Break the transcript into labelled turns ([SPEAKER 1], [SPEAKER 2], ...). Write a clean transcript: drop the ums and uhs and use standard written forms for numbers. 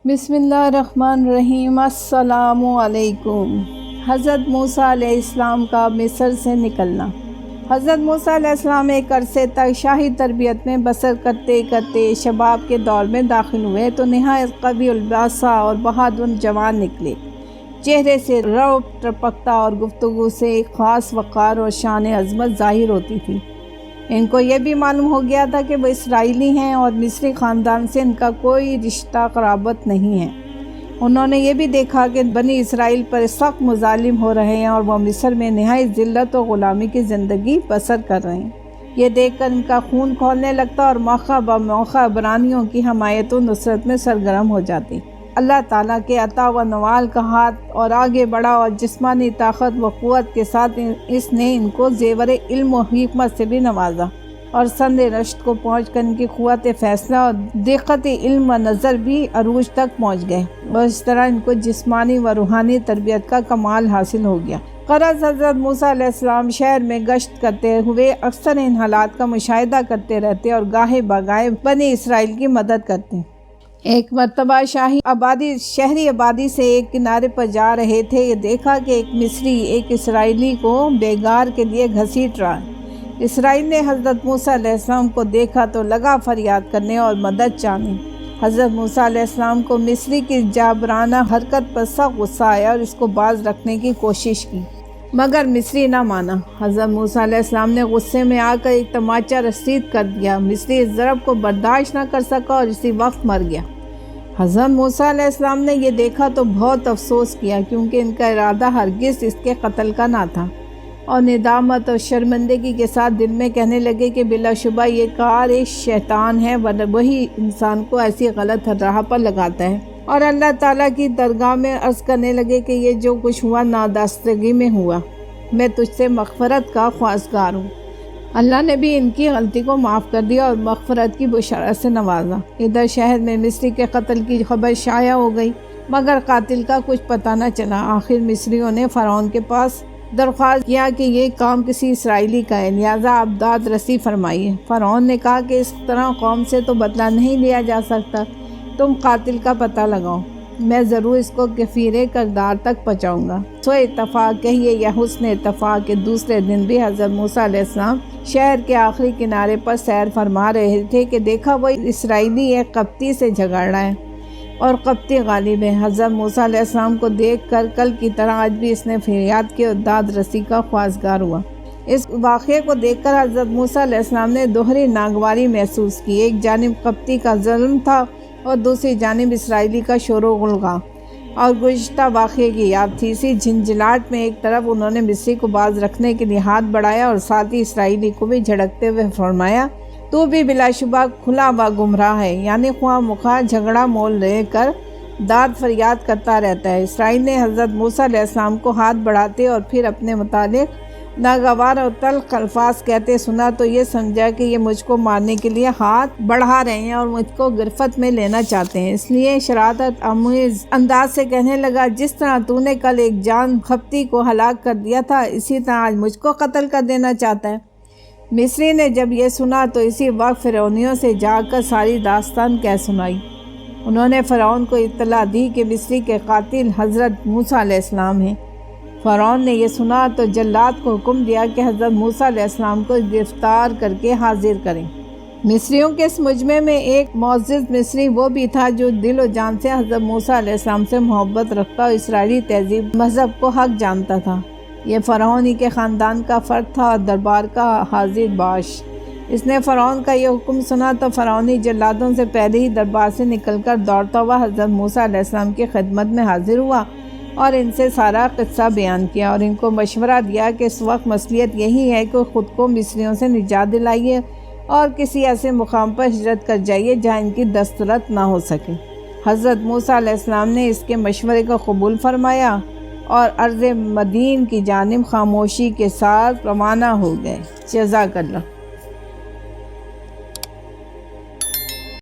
[SPEAKER 1] بسم اللہ الرحمن الرحیم۔ السلام علیکم۔ حضرت موسیٰ علیہ السلام کا مصر سے نکلنا۔ حضرت موسیٰ علیہ السلام ایک عرصے تک شاہی تربیت میں بسر کرتے کرتے شباب کے دور میں داخل ہوئے تو نہایت قوی الباسا اور بہادر جوان نکلے۔ چہرے سے رعب ٹپکتا اور گفتگو سے ایک خاص وقار اور شان عظمت ظاہر ہوتی تھی۔ ان کو یہ بھی معلوم ہو گیا تھا کہ وہ اسرائیلی ہیں اور مصری خاندان سے ان کا کوئی رشتہ قرابت نہیں ہے۔ انہوں نے یہ بھی دیکھا کہ بنی اسرائیل پر سخت مظالم ہو رہے ہیں اور وہ مصر میں نہایت ذلت و غلامی کی زندگی بسر کر رہے ہیں۔ یہ دیکھ کر ان کا خون کھولنے لگتا اور موقع بموقع عبرانیوں کی حمایت و نصرت میں سرگرم ہو جاتی۔ اللہ تعالیٰ کے عطا و نوال کا ہاتھ اور آگے بڑھا اور جسمانی طاقت و قوت کے ساتھ اس نے ان کو زیور علم و حکمت سے بھی نوازا اور سند رشد کو پہنچ کر ان کی قوت فیصلہ اور دقت علم و نظر بھی عروج تک پہنچ گئے اور اس طرح ان کو جسمانی و روحانی تربیت کا کمال حاصل ہو گیا۔ غرض حضرت موسیٰ علیہ السلام شہر میں گشت کرتے ہوئے اکثر ان حالات کا مشاہدہ کرتے رہتے اور گاہے بگاہے بنی اسرائیل کی مدد کرتے۔ ایک مرتبہ شہری آبادی سے ایک کنارے پر جا رہے تھے، یہ دیکھا کہ ایک مصری ایک اسرائیلی کو بیگار کے لیے گھسیٹ رہا ہے۔ اسرائیل نے حضرت موسیٰ علیہ السلام کو دیکھا تو لگا فریاد کرنے اور مدد چاہنے۔ حضرت موسیٰ علیہ السلام کو مصری کی جابرانہ حرکت پر سخت غصہ آیا اور اس کو باز رکھنے کی کوشش کی، مگر مصری نہ مانا۔ حضرت موسیٰ علیہ السلام نے غصے میں آ کر ایک تماچا رسید کر دیا۔ مصری اس ضرب کو برداشت نہ کر سکا اور اسی وقت مر گیا۔ حضرت موسیٰ علیہ السلام نے یہ دیکھا تو بہت افسوس کیا، کیونکہ ان کا ارادہ ہرگز اس کے قتل کا نہ تھا، اور ندامت اور شرمندگی کے ساتھ دل میں کہنے لگے کہ بلا شبہ یہ کار ایک شیطان ہے، ورنہ وہی انسان کو ایسی غلط راہ پر لگاتا ہے، اور اللہ تعالیٰ کی درگاہ میں عرض کرنے لگے کہ یہ جو کچھ ہوا نادانستگی میں ہوا، میں تجھ سے مغفرت کا خواستگار ہوں۔ اللہ نے بھی ان کی غلطی کو معاف کر دیا اور مغفرت کی بشارت سے نوازا۔ ادھر شہر میں مصری کے قتل کی خبر شائع ہو گئی، مگر قاتل کا کچھ پتہ نہ چلا۔ آخر مصریوں نے فرعون کے پاس درخواست کیا کہ یہ کام کسی اسرائیلی کا ہے، لہٰذا آپ داد رسی فرمائیے۔ فرعون نے کہا کہ اس طرح قوم سے تو بدلہ نہیں لیا جا سکتا، تم قاتل کا پتہ لگاؤ، میں ضرور اس کو کفیرے کردار تک پہنچاؤں گا۔ سو اتفاق کہیے یا حسن اتفاق کے دوسرے دن بھی حضرت موسیٰ علیہ السلام شہر کے آخری کنارے پر سیر فرما رہے تھے کہ دیکھا وہ اسرائیلی ایک قبطی سے جھگڑ رہا ہے اور قبطی غالب ہے۔ حضرت موسیٰ علیہ السلام کو دیکھ کر کل کی طرح آج بھی اس نے فریاد کی اور داد رسی کا خواستگار ہوا۔ اس واقعے کو دیکھ کر حضرت موسیٰ علیہ السلام نے دوہری ناگواری محسوس کی۔ ایک جانب قبطی کا ظلم تھا اور دوسری جانب اسرائیلی کا شور و غلغلہ اور گزشتہ واقعے کی یاد تھی۔ اسی جھنجھلاہٹ میں ایک طرف انہوں نے مصری کو باز رکھنے کے لیے ہاتھ بڑھایا اور ساتھ ہی اسرائیلی کو بھی جھڑکتے ہوئے فرمایا، تو بھی بلا شبہ کھلا ہوا گمراہ ہے، یعنی خواہ مخواہ جھگڑا مول لے کر داد فریاد کرتا رہتا ہے۔ اسرائیل نے حضرت موسیٰ علیہ السلام کو ہاتھ بڑھاتے اور پھر اپنے متعلق ناگوار اور تلخ الفاظ کہتے سنا تو یہ سمجھا کہ یہ مجھ کو مارنے کے لیے ہاتھ بڑھا رہے ہیں اور مجھ کو گرفت میں لینا چاہتے ہیں۔ اس لیے شرارت آمیز انداز سے کہنے لگا، جس طرح تو نے کل ایک جان قبطی کو ہلاک کر دیا تھا، اسی طرح آج مجھ کو قتل کر دینا چاہتا ہے۔ مصری نے جب یہ سنا تو اسی وقت فرعونیوں سے جا کر ساری داستان کہہ سنائی۔ انہوں نے فرعون کو اطلاع دی کہ مصری کے قاتل حضرت موسیٰ علیہ السلام ہیں۔ فرعون نے یہ سنا تو جلاد کو حکم دیا کہ حضرت موسیٰ علیہ السلام کو گرفتار کر کے حاضر کریں۔ مصریوں کے اس مجمع میں ایک معزز مصری وہ بھی تھا جو دل و جان سے حضرت موسیٰ علیہ السلام سے محبت رکھتا اور اسرائیلی تہذیب مذہب کو حق جانتا تھا۔ یہ فرعون ہی کے خاندان کا فرد تھا اور دربار کا حاضر باش۔ اس نے فرعون کا یہ حکم سنا تو فرعونی جلادوں سے پہلے ہی دربار سے نکل کر دوڑتا ہوا حضرت موسیٰ علیہ السلام کی خدمت میں حاضر ہوا اور ان سے سارا قصہ بیان کیا اور ان کو مشورہ دیا کہ اس وقت مصلحت یہی ہے کہ خود کو مصریوں سے نجات دلائیے اور کسی ایسے مقام پر ہجرت کر جائیے جہاں ان کی دسترس نہ ہو سکے۔ حضرت موسیٰ علیہ السلام نے اس کے مشورے کو قبول فرمایا اور ارض مدین کی جانب خاموشی کے ساتھ روانہ ہو گئے۔ جزاک اللہ۔